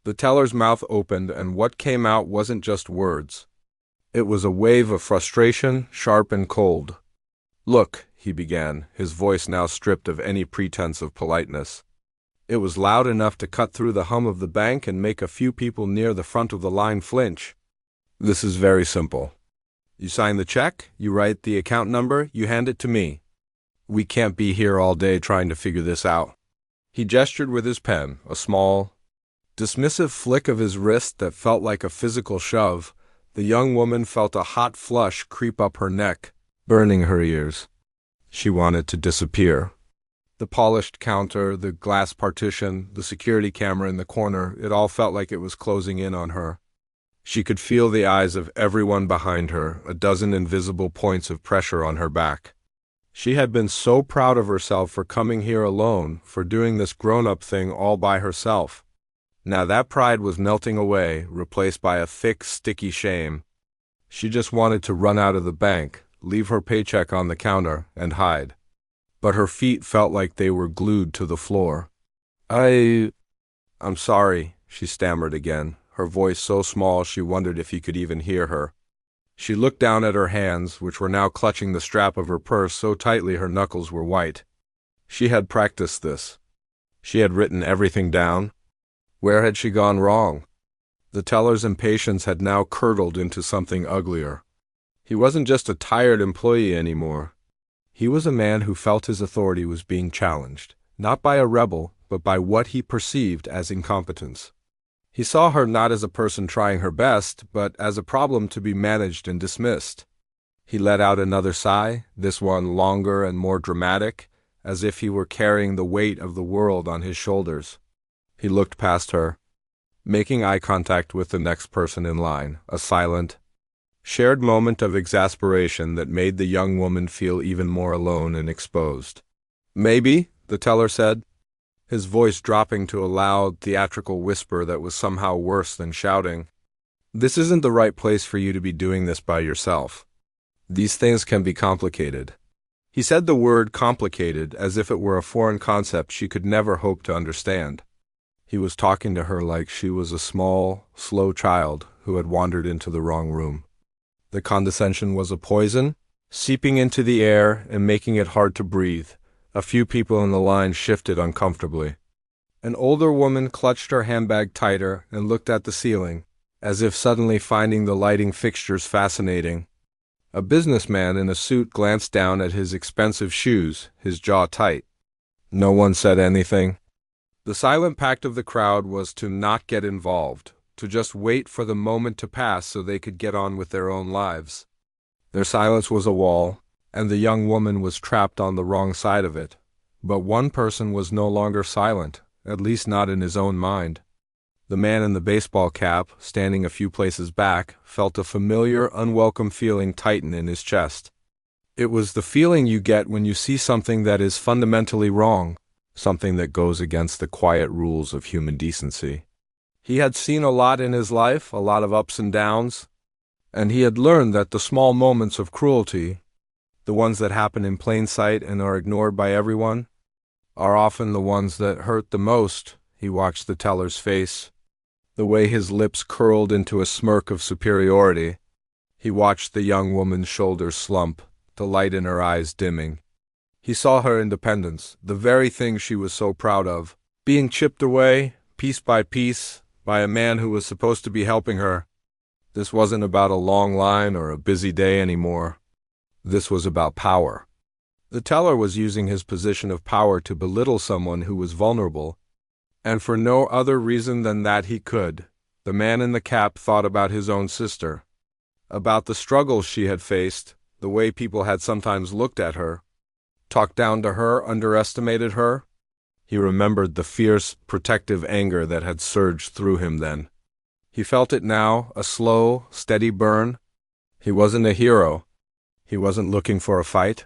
The teller's mouth opened, and what came out wasn't just words. It was a wave of frustration, sharp and cold. "Look," he began, his voice now stripped of any pretense of politeness. It was loud enough to cut through the hum of the bank and make a few people near the front of the line flinch. "This is very simple. You sign the check, you write the account number, you hand it to me. We can't be here all day trying to figure this out." He gestured with his pen, a small, dismissive flick of his wrist that felt like a physical shove. The young woman felt a hot flush creep up her neck, burning her ears. She wanted to disappear. The polished counter, the glass partition, the security camera in the corner, it all felt like it was closing in on her. She could feel the eyes of everyone behind her, a dozen invisible points of pressure on her back. She had been so proud of herself for coming here alone, for doing this grown-up thing all by herself. Now that pride was melting away, replaced by a thick, sticky shame. She just wanted to run out of the bank, leave her paycheck on the counter, and hide. But her feet felt like they were glued to the floor. I'm sorry," she stammered again, her voice so small she wondered if he could even hear her. She looked down at her hands, which were now clutching the strap of her purse so tightly her knuckles were white. She had practiced this. She had written everything down. Where had she gone wrong? The teller's impatience had now curdled into something uglier. He wasn't just a tired employee anymore. He was a man who felt his authority was being challenged, not by a rebel, but by what he perceived as incompetence. He saw her not as a person trying her best, but as a problem to be managed and dismissed. He let out another sigh, this one longer and more dramatic, as if he were carrying the weight of the world on his shoulders. He looked past her, making eye contact with the next person in line, a silent, shared moment of exasperation that made the young woman feel even more alone and exposed. "Maybe," the teller said, his voice dropping to a loud, theatrical whisper that was somehow worse than shouting. "This isn't the right place for you to be doing this by yourself. These things can be complicated." He said the word complicated as if it were a foreign concept she could never hope to understand. He was talking to her like she was a small, slow child who had wandered into the wrong room. The condescension was a poison, seeping into the air and making it hard to breathe. A few people in the line shifted uncomfortably. An older woman clutched her handbag tighter and looked at the ceiling, as if suddenly finding the lighting fixtures fascinating. A businessman in a suit glanced down at his expensive shoes, his jaw tight. No one said anything. The silent pact of the crowd was to not get involved, to just wait for the moment to pass so they could get on with their own lives. Their silence was a wall, and the young woman was trapped on the wrong side of it. But one person was no longer silent, at least not in his own mind. The man in the baseball cap, standing a few places back, felt a familiar, unwelcome feeling tighten in his chest. It was the feeling you get when you see something that is fundamentally wrong, something that goes against the quiet rules of human decency. He had seen a lot in his life, a lot of ups and downs, and he had learned that the small moments of cruelty, the ones that happen in plain sight and are ignored by everyone, are often the ones that hurt the most. He watched the teller's face, the way his lips curled into a smirk of superiority. He watched the young woman's shoulders slump, the light in her eyes dimming. He saw her independence, the very thing she was so proud of, being chipped away, piece by piece, by a man who was supposed to be helping her. This wasn't about a long line or a busy day anymore. This was about power. The teller was using his position of power to belittle someone who was vulnerable, and for no other reason than that he could. The man in the cap thought about his own sister, about the struggles she had faced, the way people had sometimes looked at her, talked down to her, underestimated her. He remembered the fierce, protective anger that had surged through him then. He felt it now, a slow, steady burn. He wasn't a hero. He wasn't looking for a fight.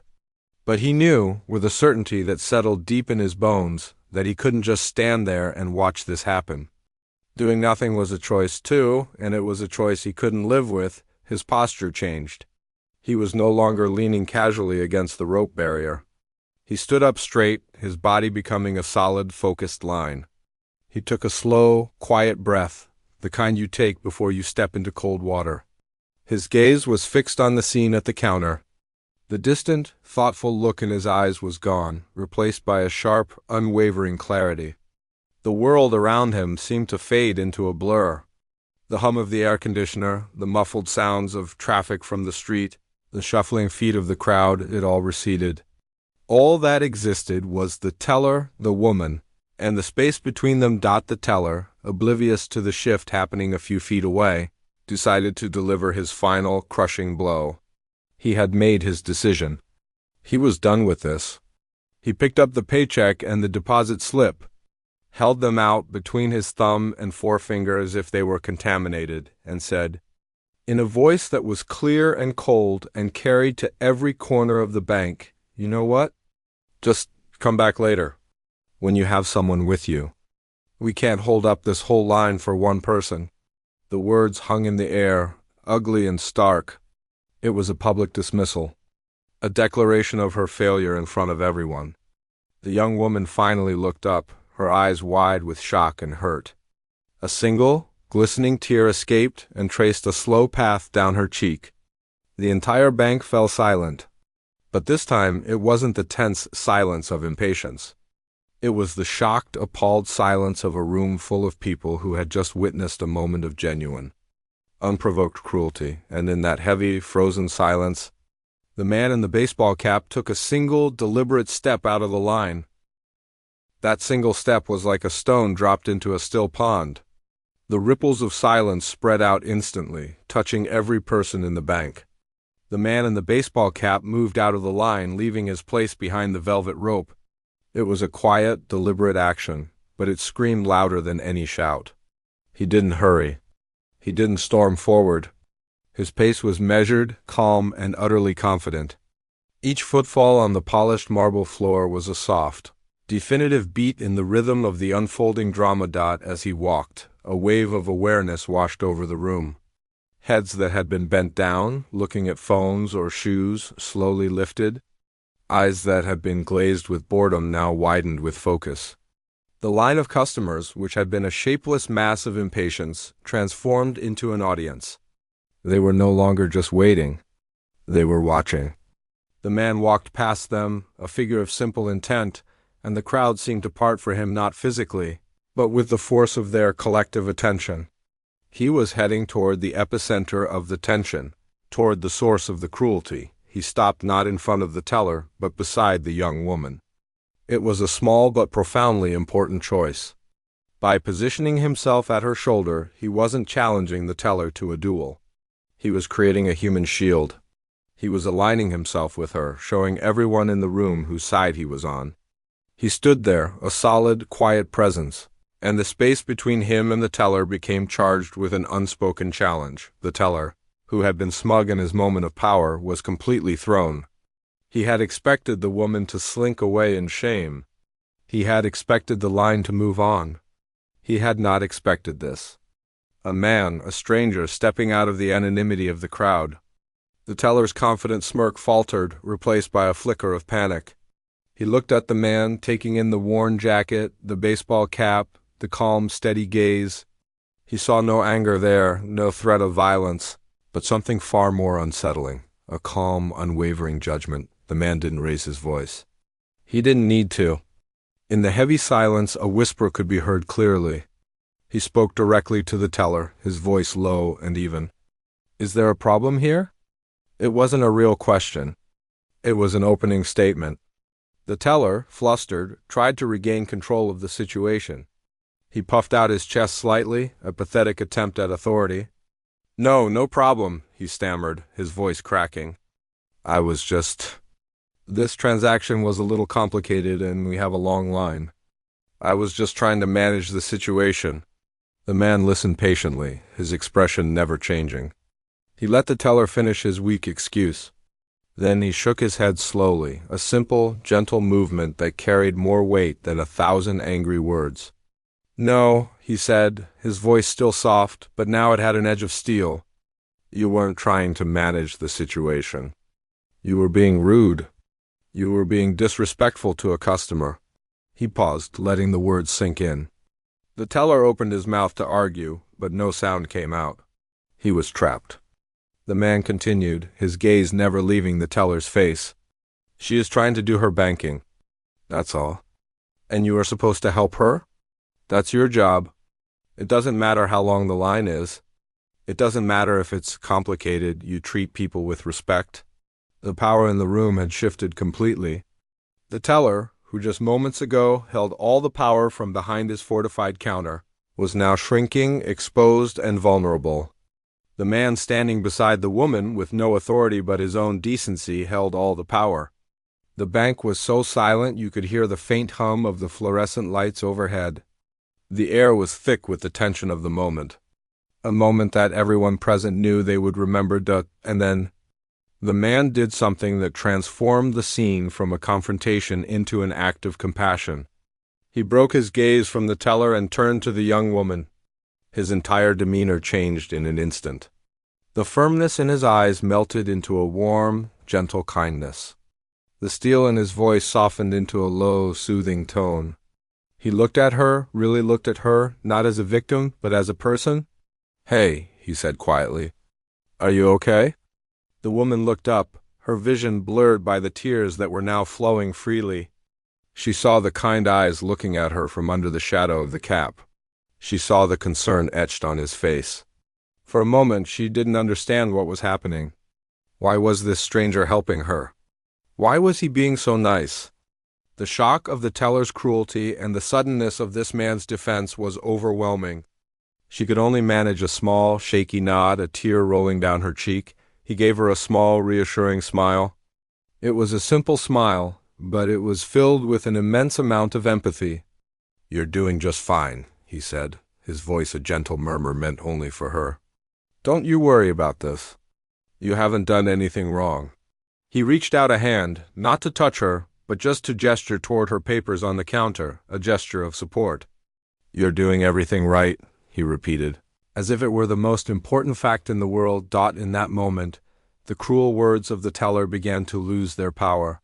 But he knew, with a certainty that settled deep in his bones, that he couldn't just stand there and watch this happen. Doing nothing was a choice too, and it was a choice he couldn't live with. His posture changed. He was no longer leaning casually against the rope barrier. He stood up straight, his body becoming a solid, focused line. He took a slow, quiet breath, the kind you take before you step into cold water. His gaze was fixed on the scene at the counter. The distant, thoughtful look in his eyes was gone, replaced by a sharp, unwavering clarity. The world around him seemed to fade into a blur. The hum of the air conditioner, the muffled sounds of traffic from the street, the shuffling feet of the crowd, it all receded. All that existed was the teller, the woman, and the space between them. The teller, oblivious to the shift happening a few feet away, decided to deliver his final, crushing blow. He had made his decision. He was done with this. He picked up the paycheck and the deposit slip, held them out between his thumb and forefinger as if they were contaminated, and said, in a voice that was clear and cold and carried to every corner of the bank, "You know what? Just come back later, when you have someone with you. We can't hold up this whole line for one person." The words hung in the air, ugly and stark. It was a public dismissal, a declaration of her failure in front of everyone. The young woman finally looked up, her eyes wide with shock and hurt. A single, glistening tear escaped and traced a slow path down her cheek. The entire bank fell silent. But this time it wasn't the tense silence of impatience. It was the shocked, appalled silence of a room full of people who had just witnessed a moment of genuine, unprovoked cruelty, and in that heavy, frozen silence, the man in the baseball cap took a single, deliberate step out of the line. That single step was like a stone dropped into a still pond. The ripples of silence spread out instantly, touching every person in the bank. The man in the baseball cap moved out of the line, leaving his place behind the velvet rope. It was a quiet, deliberate action, but it screamed louder than any shout. He didn't hurry. He didn't storm forward. His pace was measured, calm, and utterly confident. Each footfall on the polished marble floor was a soft, definitive beat in the rhythm of the unfolding drama. As he walked, a wave of awareness washed over the room. Heads that had been bent down, looking at phones or shoes, slowly lifted. Eyes that had been glazed with boredom now widened with focus. The line of customers, which had been a shapeless mass of impatience, transformed into an audience. They were no longer just waiting. They were watching. The man walked past them, a figure of simple intent, and the crowd seemed to part for him not physically, but with the force of their collective attention. He was heading toward the epicenter of the tension, toward the source of the cruelty. He stopped not in front of the teller, but beside the young woman. It was a small but profoundly important choice. By positioning himself at her shoulder, he wasn't challenging the teller to a duel. He was creating a human shield. He was aligning himself with her, showing everyone in the room whose side he was on. He stood there, a solid, quiet presence, and the space between him and the teller became charged with an unspoken challenge. The teller, who had been smug in his moment of power, was completely thrown. He had expected the woman to slink away in shame. He had expected the line to move on. He had not expected this. A man, a stranger, stepping out of the anonymity of the crowd. The teller's confident smirk faltered, replaced by a flicker of panic. He looked at the man, taking in the worn jacket, the baseball cap, the calm, steady gaze. He saw no anger there, no threat of violence, but something far more unsettling, a calm, unwavering judgment. The man didn't raise his voice. He didn't need to. In the heavy silence, a whisper could be heard clearly. He spoke directly to the teller, his voice low and even. "Is there a problem here?" It wasn't a real question. It was an opening statement. The teller, flustered, tried to regain control of the situation. He puffed out his chest slightly, a pathetic attempt at authority. No problem," he stammered, his voice cracking. This transaction was a little complicated and we have a long line. I was just trying to manage the situation." The man listened patiently, his expression never changing. He let the teller finish his weak excuse. Then he shook his head slowly, a simple, gentle movement that carried more weight than 1,000 angry words. "No," he said, his voice still soft, but now it had an edge of steel. "You weren't trying to manage the situation. You were being rude. You were being disrespectful to a customer." He paused, letting the words sink in. The teller opened his mouth to argue, but no sound came out. He was trapped. The man continued, his gaze never leaving the teller's face. She is trying to do her banking. That's all. And you are supposed to help her? That's your job. It doesn't matter how long the line is. It doesn't matter if it's complicated, you treat people with respect. The power in the room had shifted completely. The teller, who just moments ago held all the power from behind his fortified counter, was now shrinking, exposed, and vulnerable. The man standing beside the woman, with no authority but his own decency, held all the power. The bank was so silent you could hear the faint hum of the fluorescent lights overhead. The air was thick with the tension of the moment. A moment that everyone present knew they would remember, and then the man did something that transformed the scene from a confrontation into an act of compassion. He broke his gaze from the teller and turned to the young woman. His entire demeanor changed in an instant. The firmness in his eyes melted into a warm, gentle kindness. The steel in his voice softened into a low, soothing tone. He looked at her, really looked at her, not as a victim, but as a person. "Hey," he said quietly. "Are you okay?" The woman looked up, her vision blurred by the tears that were now flowing freely. She saw the kind eyes looking at her from under the shadow of the cap. She saw the concern etched on his face. For a moment she didn't understand what was happening. Why was this stranger helping her? Why was he being so nice? The shock of the teller's cruelty and the suddenness of this man's defense was overwhelming. She could only manage a small, shaky nod, a tear rolling down her cheek. He gave her a small, reassuring smile. It was a simple smile, but it was filled with an immense amount of empathy. "You're doing just fine," he said, his voice a gentle murmur meant only for her. "Don't you worry about this. You haven't done anything wrong." He reached out a hand, not to touch her, but just to gesture toward her papers on the counter, a gesture of support. "You're doing everything right," he repeated, as if it were the most important fact in the world. In that moment, the cruel words of the teller began to lose their power.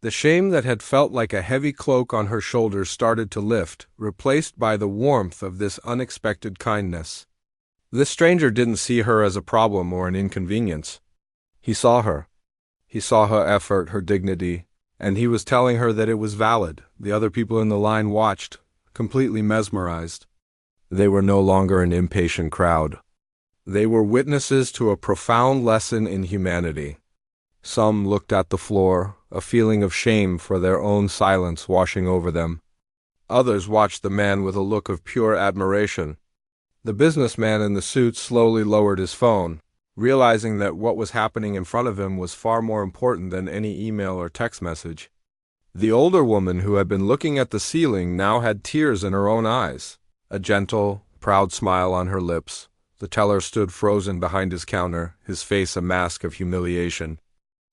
The shame that had felt like a heavy cloak on her shoulders started to lift, replaced by the warmth of this unexpected kindness. This stranger didn't see her as a problem or an inconvenience. He saw her. He saw her effort, her dignity, and he was telling her that it was valid. The other people in the line watched, completely mesmerized. They were no longer an impatient crowd. They were witnesses to a profound lesson in humanity. Some looked at the floor, a feeling of shame for their own silence washing over them. Others watched the man with a look of pure admiration. The businessman in the suit slowly lowered his phone, realizing that what was happening in front of him was far more important than any email or text message. The older woman who had been looking at the ceiling now had tears in her own eyes, a gentle, proud smile on her lips. The teller stood frozen behind his counter, his face a mask of humiliation.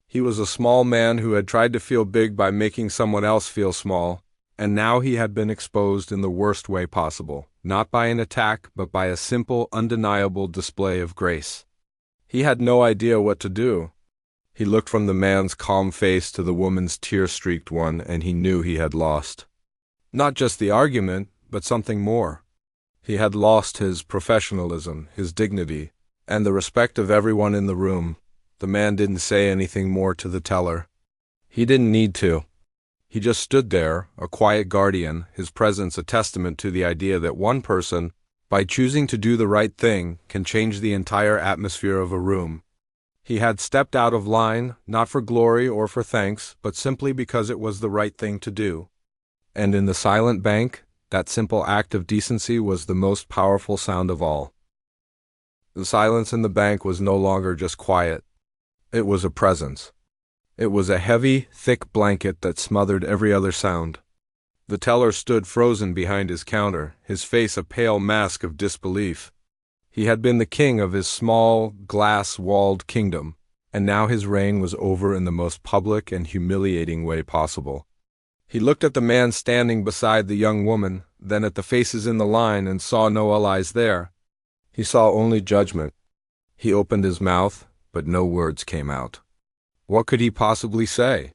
He was a small man who had tried to feel big by making someone else feel small, and now he had been exposed in the worst way possible, not by an attack, but by a simple, undeniable display of grace. He had no idea what to do. He looked from the man's calm face to the woman's tear-streaked one, and he knew he had lost. Not just the argument, but something more. He had lost his professionalism, his dignity, and the respect of everyone in the room. The man didn't say anything more to the teller. He didn't need to. He just stood there, a quiet guardian, his presence a testament to the idea that one person, by choosing to do the right thing, can change the entire atmosphere of a room. He had stepped out of line, not for glory or for thanks, but simply because it was the right thing to do. And in the silent bank, that simple act of decency was the most powerful sound of all. The silence in the bank was no longer just quiet. It was a presence. It was a heavy, thick blanket that smothered every other sound. The teller stood frozen behind his counter, his face a pale mask of disbelief. He had been the king of his small, glass-walled kingdom, and now his reign was over in the most public and humiliating way possible. He looked at the man standing beside the young woman, then at the faces in the line, and saw no allies there. He saw only judgment. He opened his mouth, but no words came out. What could he possibly say?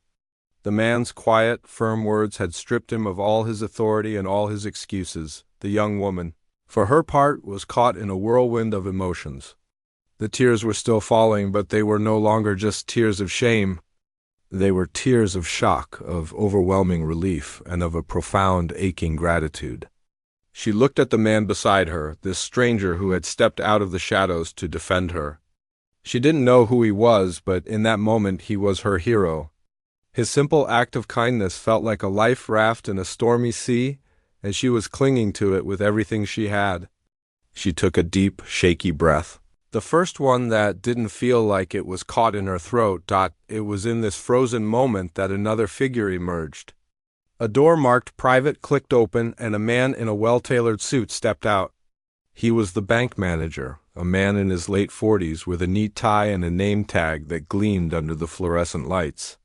The man's quiet, firm words had stripped him of all his authority and all his excuses. the young woman, for her part, was caught in a whirlwind of emotions. The tears were still falling, but they were no longer just tears of shame. They were tears of shock, of overwhelming relief, and of a profound, aching gratitude. She looked at the man beside her, this stranger who had stepped out of the shadows to defend her. She didn't know who he was, but in that moment he was her hero. His simple act of kindness felt like a life raft in a stormy sea, and she was clinging to it with everything she had. She took a deep, shaky breath. The first one that didn't feel like it was caught in her throat. It was in this frozen moment that another figure emerged. A door marked "Private" clicked open, and a man in a well-tailored suit stepped out. He was the bank manager, a man in his late 40s with a neat tie and a name tag that gleamed under the fluorescent lights.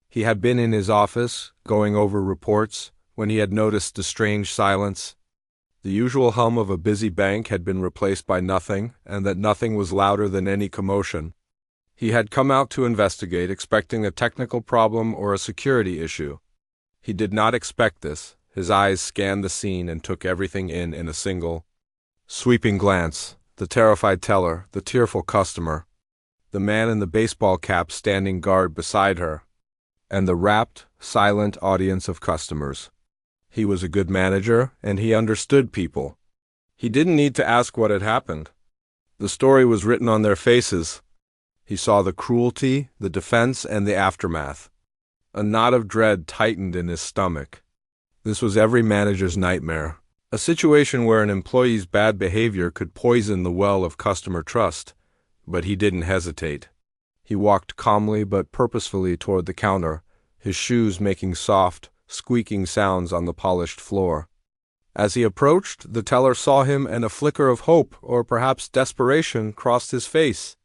He had been in his office, going over reports, when he had noticed the strange silence. The usual hum of a busy bank had been replaced by nothing, and that nothing was louder than any commotion. He had come out to investigate, expecting a technical problem or a security issue. He did not expect this. His eyes scanned the scene and took everything in a single, sweeping glance. The terrified teller, the tearful customer, the man in the baseball cap standing guard beside her, and the rapt, silent audience of customers. He was a good manager, and he understood people. He didn't need to ask what had happened. The story was written on their faces. He saw the cruelty, the defense, and the aftermath. A knot of dread tightened in his stomach. This was every manager's nightmare. A situation where an employee's bad behavior could poison the well of customer trust. But he didn't hesitate. He walked calmly but purposefully toward the counter, his shoes making soft, squeaking sounds on the polished floor. As he approached, the teller saw him, and a flicker of hope, or perhaps desperation, crossed his face.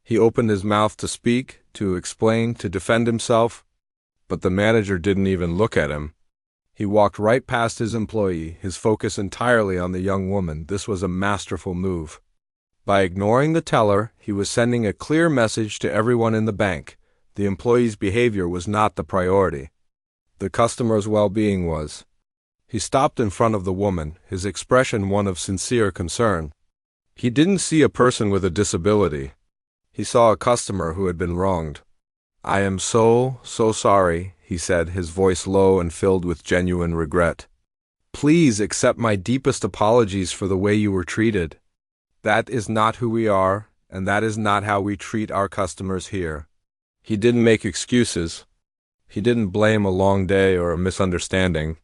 He opened his mouth to speak, to explain, to defend himself, but the manager didn't even look at him. He walked right past his employee, his focus entirely on the young woman. This was a masterful move. By ignoring the teller, he was sending a clear message to everyone in the bank. The employee's behavior was not the priority. The customer's well-being was. He stopped in front of the woman, his expression one of sincere concern. He didn't see a person with a disability. He saw a customer who had been wronged. "I am so sorry," he said, his voice low and filled with genuine regret. "Please accept my deepest apologies for the way you were treated. That is not who we are, and that is not how we treat our customers here." He didn't make excuses. He didn't blame a long day or a misunderstanding.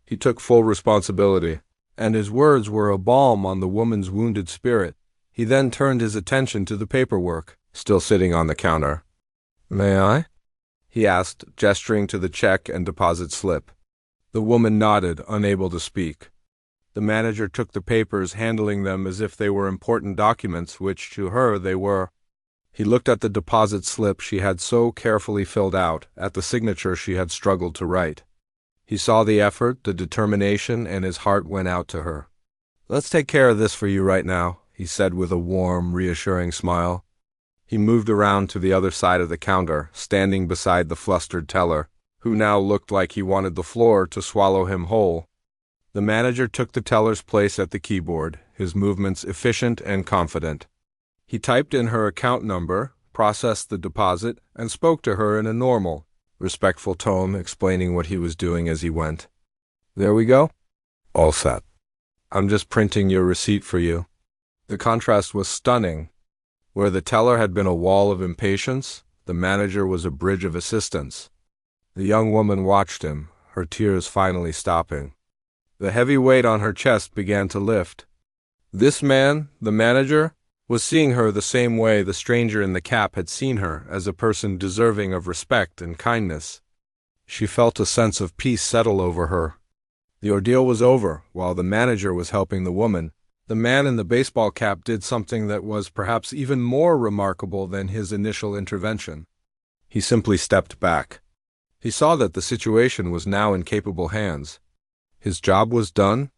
He took full responsibility, and his words were a balm on the woman's wounded spirit. He then turned his attention to the paperwork, still sitting on the counter. "May I?" he asked, gesturing to the check and deposit slip. The woman nodded, unable to speak. The manager took the papers, handling them as if they were important documents, which to her they were. He looked at the deposit slip she had so carefully filled out, at the signature she had struggled to write. He saw the effort, the determination, and his heart went out to her. "Let's take care of this for you right now," he said with a warm, reassuring smile. He moved around to the other side of the counter, standing beside the flustered teller, who now looked like he wanted the floor to swallow him whole. The manager took the teller's place at the keyboard, his movements efficient and confident. He typed in her account number, processed the deposit, and spoke to her in a normal, respectful tone, explaining what he was doing as he went. "There we go. All set. I'm just printing your receipt for you." The contrast was stunning. Where the teller had been a wall of impatience, the manager was a bridge of assistance. The young woman watched him, her tears finally stopping. The heavy weight on her chest began to lift. This man, the manager, was seeing her the same way the stranger in the cap had seen her, as a person deserving of respect and kindness. She felt a sense of peace settle over her. The ordeal was over. While the manager was helping the woman, the man in the baseball cap did something that was perhaps even more remarkable than his initial intervention. He simply stepped back. He saw that the situation was now in capable hands. His job was done.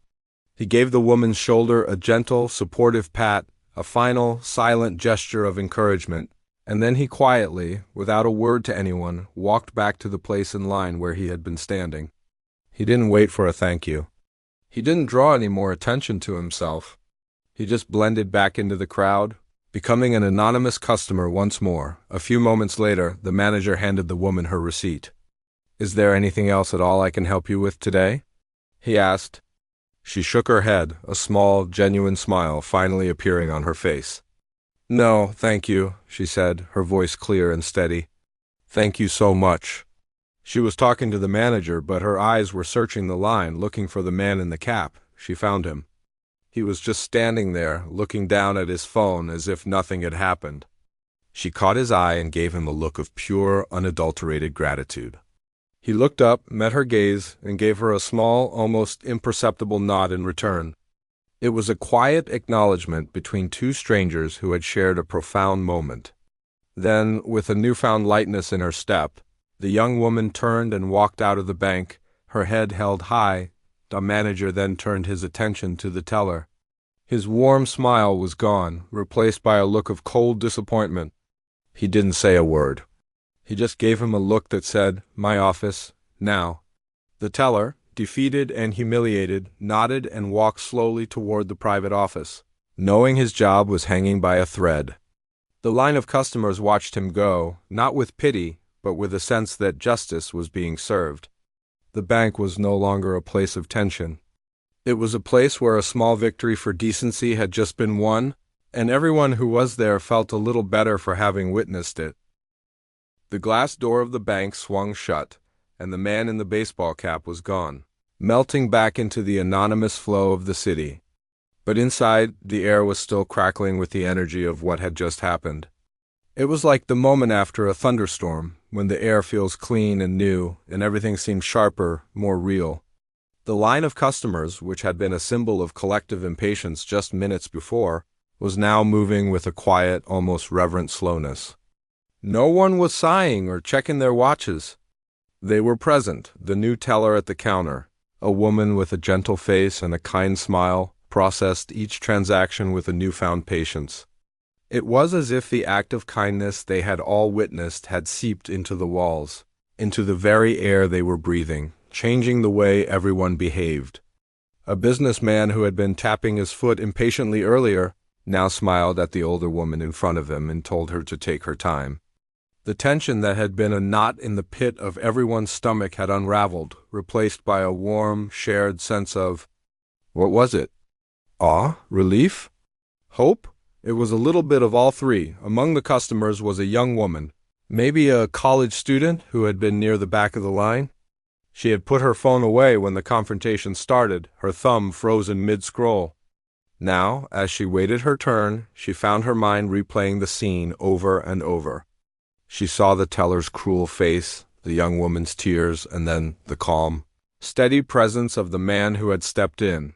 He gave the woman's shoulder a gentle, supportive pat, a final, silent gesture of encouragement, and then he quietly, without a word to anyone, walked back to the place in line where he had been standing. He didn't wait for a thank you. He didn't draw any more attention to himself. He just blended back into the crowd, becoming an anonymous customer once more. A few moments later, the manager handed the woman her receipt. "Is there anything else at all I can help you with today?" he asked. She shook her head, a small, genuine smile finally appearing on her face. "No, thank you," she said, her voice clear and steady. "Thank you so much." She was talking to the manager, but her eyes were searching the line, looking for the man in the cap. She found him. He was just standing there, looking down at his phone as if nothing had happened. She caught his eye and gave him a look of pure, unadulterated gratitude. He looked up, met her gaze, and gave her a small, almost imperceptible nod in return. It was a quiet acknowledgement between two strangers who had shared a profound moment. Then, with a newfound lightness in her step, the young woman turned and walked out of the bank, her head held high. The manager then turned his attention to the teller. His warm smile was gone, replaced by a look of cold disappointment. He didn't say a word. He just gave him a look that said, "My office, now." The teller, defeated and humiliated, nodded and walked slowly toward the private office, knowing his job was hanging by a thread. The line of customers watched him go, not with pity, but with a sense that justice was being served. The bank was no longer a place of tension. It was a place where a small victory for decency had just been won, and everyone who was there felt a little better for having witnessed it. The glass door of the bank swung shut, and the man in the baseball cap was gone, melting back into the anonymous flow of the city. But inside, the air was still crackling with the energy of what had just happened. It was like the moment after a thunderstorm, when the air feels clean and new, and everything seems sharper, more real. The line of customers, which had been a symbol of collective impatience just minutes before, was now moving with a quiet, almost reverent slowness. No one was sighing or checking their watches. They were present, the new teller at the counter, a woman with a gentle face and a kind smile, processed each transaction with a newfound patience. It was as if the act of kindness they had all witnessed had seeped into the walls, into the very air they were breathing, changing the way everyone behaved. A businessman who had been tapping his foot impatiently earlier now smiled at the older woman in front of him and told her to take her time. The tension that had been a knot in the pit of everyone's stomach had unraveled, replaced by a warm, shared sense of, what was it? Awe? Relief? Hope? It was a little bit of all three. Among the customers was a young woman, maybe a college student who had been near the back of the line. She had put her phone away when the confrontation started, her thumb frozen mid-scroll. Now, as she waited her turn, she found her mind replaying the scene over and over. She saw the teller's cruel face, the young woman's tears, and then the calm, steady presence of the man who had stepped in.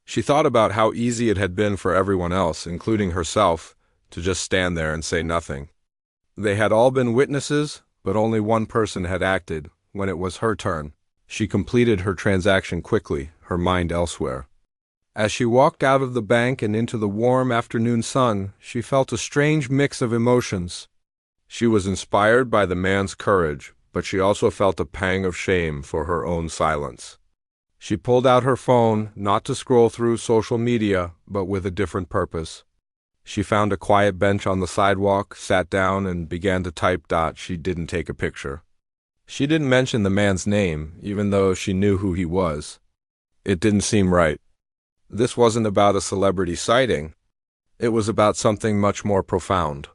She thought about how easy it had been for everyone else, including herself, to just stand there and say nothing. They had all been witnesses, but only one person had acted. When it was her turn, she completed her transaction quickly, her mind elsewhere. As she walked out of the bank and into the warm afternoon sun, she felt a strange mix of emotions. She was inspired by the man's courage, but she also felt a pang of shame for her own silence. She pulled out her phone, not to scroll through social media, but with a different purpose. She found a quiet bench on the sidewalk, sat down, and began to type. She didn't take a picture. She didn't mention the man's name, even though she knew who he was. It didn't seem right. This wasn't about a celebrity sighting. It was about something much more profound.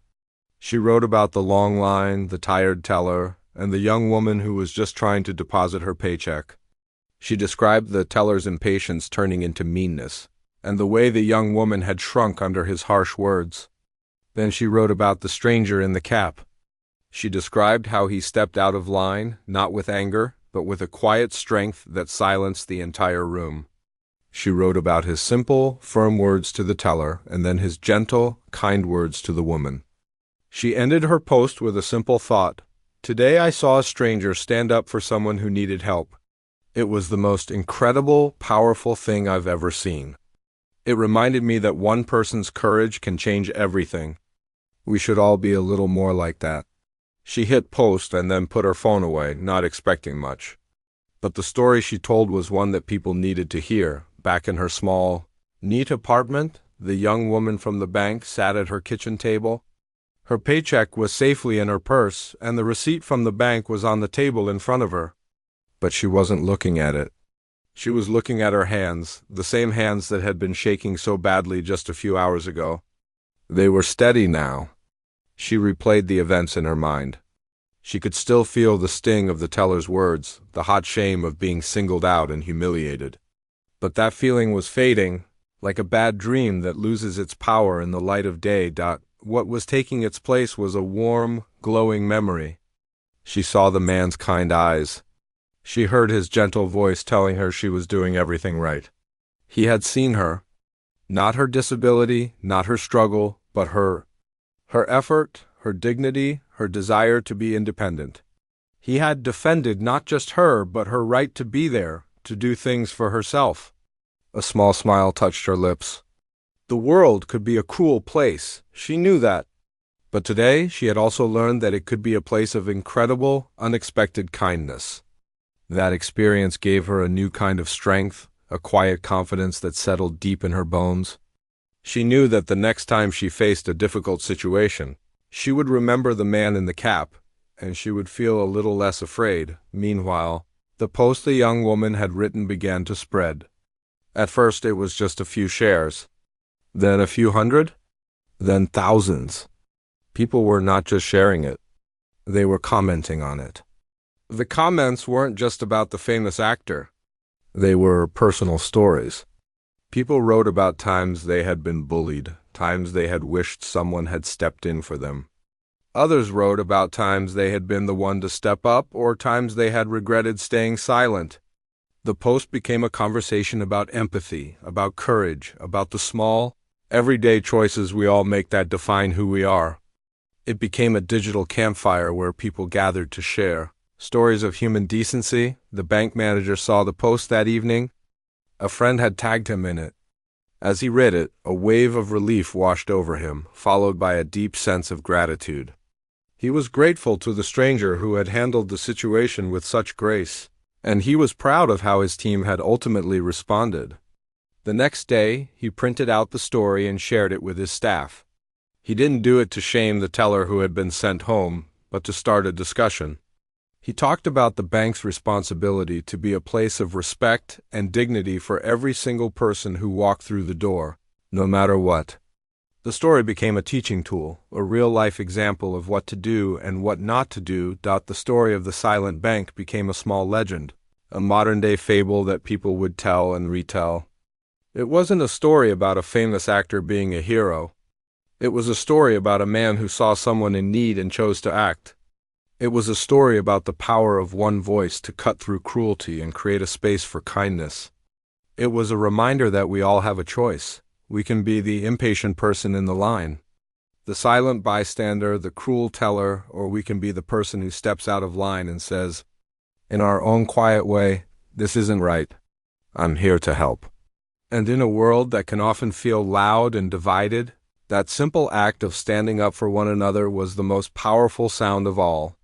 She wrote about the long line, the tired teller, and the young woman who was just trying to deposit her paycheck. She described the teller's impatience turning into meanness, and the way the young woman had shrunk under his harsh words. Then she wrote about the stranger in the cap. She described how he stepped out of line, not with anger, but with a quiet strength that silenced the entire room. She wrote about his simple, firm words to the teller, and then his gentle, kind words to the woman. She ended her post with a simple thought. Today I saw a stranger stand up for someone who needed help. It was the most incredible, powerful thing I've ever seen. It reminded me that one person's courage can change everything. We should all be a little more like that. She hit post and then put her phone away, not expecting much. But the story she told was one that people needed to hear, back in her small, neat apartment, the young woman from the bank sat at her kitchen table. Her paycheck was safely in her purse, and the receipt from the bank was on the table in front of her. But she wasn't looking at it. She was looking at her hands, the same hands that had been shaking so badly just a few hours ago. They were steady now. She replayed the events in her mind. She could still feel the sting of the teller's words, the hot shame of being singled out and humiliated. But that feeling was fading, like a bad dream that loses its power in the light of day. What was taking its place was a warm, glowing memory. She saw the man's kind eyes. She heard his gentle voice telling her she was doing everything right. He had seen her. Not her disability, not her struggle, but her effort, her dignity, her desire to be independent. He had defended not just her, but her right to be there, to do things for herself. A small smile touched her lips. The world could be a cruel place, she knew that. But today she had also learned that it could be a place of incredible, unexpected kindness. That experience gave her a new kind of strength, a quiet confidence that settled deep in her bones. She knew that the next time she faced a difficult situation, she would remember the man in the cap, and she would feel a little less afraid. Meanwhile, the post the young woman had written began to spread. At first it was just a few shares, then a few hundred, then thousands. People were not just sharing it, they were commenting on it. The comments weren't just about the famous actor. They were personal stories. People wrote about times they had been bullied, times they had wished someone had stepped in for them. Others wrote about times they had been the one to step up, or times they had regretted staying silent. The post became a conversation about empathy, about courage, about the small, everyday choices we all make that define who we are. It became a digital campfire where people gathered to share stories of human decency. The bank manager saw the post that evening. A friend had tagged him in it. As he read it, a wave of relief washed over him, followed by a deep sense of gratitude. He was grateful to the stranger who had handled the situation with such grace, and he was proud of how his team had ultimately responded. The next day, he printed out the story and shared it with his staff. He didn't do it to shame the teller who had been sent home, but to start a discussion. He talked about the bank's responsibility to be a place of respect and dignity for every single person who walked through the door, no matter what. The story became a teaching tool, a real-life example of what to do and what not to do. The story of the silent bank became a small legend, a modern-day fable that people would tell and retell. It wasn't a story about a famous actor being a hero. It was a story about a man who saw someone in need and chose to act. It was a story about the power of one voice to cut through cruelty and create a space for kindness. It was a reminder that we all have a choice. We can be the impatient person in the line, the silent bystander, the cruel teller, or we can be the person who steps out of line and says, in our own quiet way, "This isn't right. I'm here to help." And in a world that can often feel loud and divided, that simple act of standing up for one another was the most powerful sound of all.